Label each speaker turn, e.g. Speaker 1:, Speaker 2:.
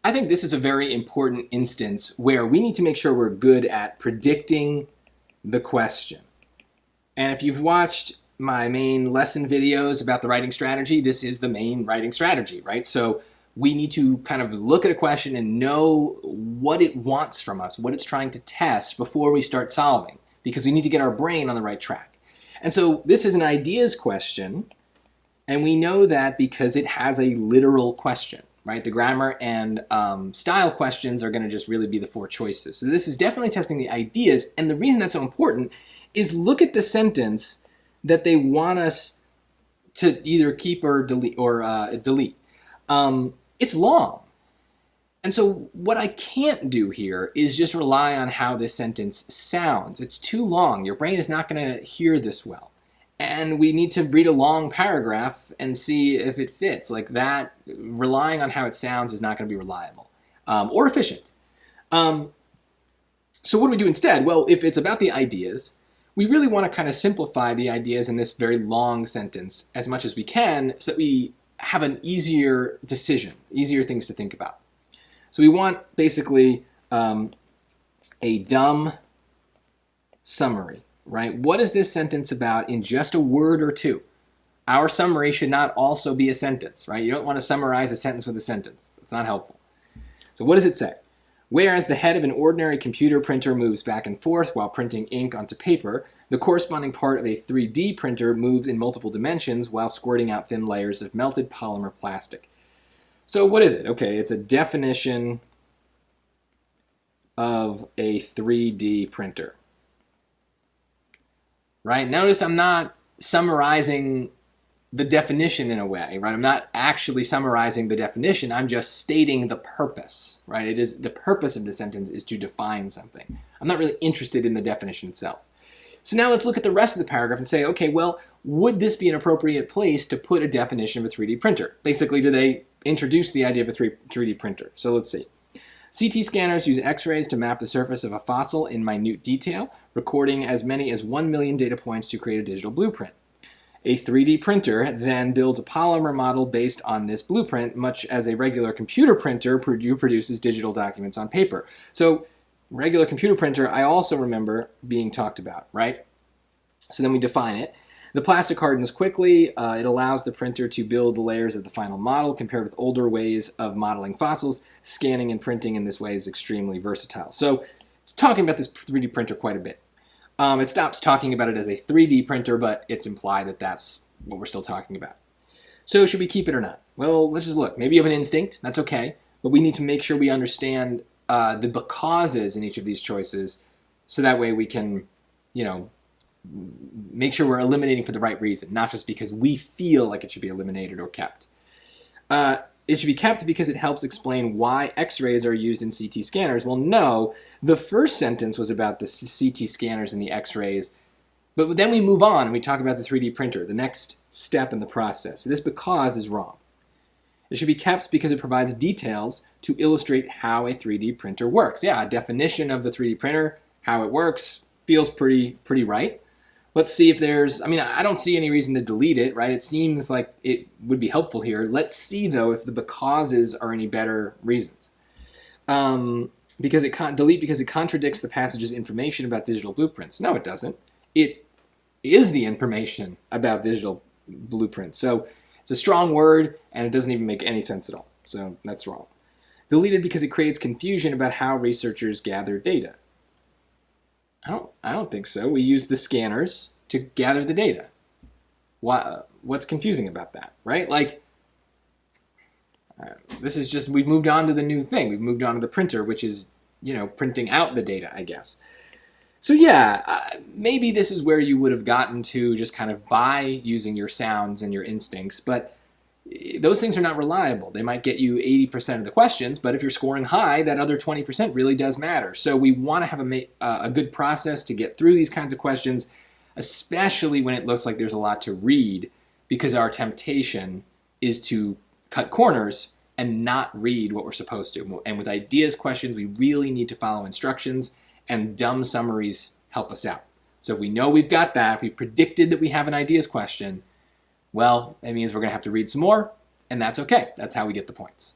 Speaker 1: I think this is a very important instance where we need to make sure we're good at predicting the question. And if you've watched my main lesson videos about the writing strategy, this is the main writing strategy, right? So we need to kind of look at a question and know what it wants from us, what it's trying to test before we start solving, because we need to get our brain on the right track. And so this is an ideas question, and we know that because it has a literal question, right? The grammar and style questions are going to just really be the four choices. So this is definitely testing the ideas, and the reason that's so important is look at the sentence that they want us to either keep or delete. It's long. And so what I can't do here is just rely on how this sentence sounds. It's too long. Your brain is not going to hear this well. And we need to read a long paragraph and see if it fits. Like that, relying on how it sounds is not going to be reliable or efficient. So what do we do instead? Well, if it's about the ideas, we really want to kind of simplify the ideas in this very long sentence as much as we can so that we have an easier decision, easier things to think about. So we want basically a dumb summary, right? What is this sentence about in just a word or two? Our summary should not also be a sentence, right? You don't want to summarize a sentence with a sentence. It's not helpful. So what does it say? Whereas the head of an ordinary computer printer moves back and forth while printing ink onto paper, the corresponding part of a 3D printer moves in multiple dimensions while squirting out thin layers of melted polymer plastic. So what is it? Okay, it's a definition of a 3D printer. Right? Notice I'm not summarizing the definition in a way, right? I'm not actually summarizing the definition. I'm just stating the purpose, right? It is the purpose of the sentence is to define something. I'm not really interested in the definition itself. So now let's look at the rest of the paragraph and say, okay, well, would this be an appropriate place to put a definition of a 3D printer? Basically, do they introduce the idea of a 3D printer? So let's see. CT scanners use X-rays to map the surface of a fossil in minute detail, recording as many as 1 million data points to create a digital blueprint. A 3D printer then builds a polymer model based on this blueprint, much as a regular computer printer produces digital documents on paper. So regular computer printer, I also remember being talked about, right? So then we define it. The plastic hardens quickly. It allows the printer to build the layers of the final model. Compared with older ways of modeling fossils, scanning and printing in this way is extremely versatile. So it's talking about this 3D printer quite a bit. It stops talking about it as a 3D printer, but it's implied that that's what we're still talking about. So should we keep it or not? Well, let's just look. Maybe you have an instinct. That's okay. But we need to make sure we understand the becauses in each of these choices so that way we can, make sure we're eliminating for the right reason, not just because we feel like it should be eliminated or kept. It should be kept because it helps explain why X-rays are used in CT scanners. Well, no, the first sentence was about the CT scanners and the X-rays, but then we move on and we talk about the 3D printer, the next step in the process. So this because is wrong. It should be kept because it provides details to illustrate how a 3D printer works. Yeah, a definition of the 3D printer, how it works, feels pretty right. Let's see if I don't see any reason to delete it, right? It seems like it would be helpful here. Let's see, though, if the becauses are any better reasons. Because it contradicts the passage's information about digital blueprints. No, it doesn't. It is the information about digital blueprints. So it's a strong word, and it doesn't even make any sense at all. So that's wrong. Deleted because it creates confusion about how researchers gather data. I don't think so. We use the scanners to gather the data. What's confusing about that, right? This is just, we've moved on to the new thing. We've moved on to the printer, which is, printing out the data, I guess. So yeah, maybe this is where you would have gotten to just kind of by using your sounds and your instincts, but those things are not reliable. They might get you 80% of the questions, but if you're scoring high, that other 20% really does matter. So we want to have a good process to get through these kinds of questions, especially when it looks like there's a lot to read, because our temptation is to cut corners and not read what we're supposed to. And with ideas questions, we really need to follow instructions, and dumb summaries help us out. So if we know we've got that, if we've predicted that we have an ideas question, well, that means we're going to have to read some more, and that's okay. That's how we get the points.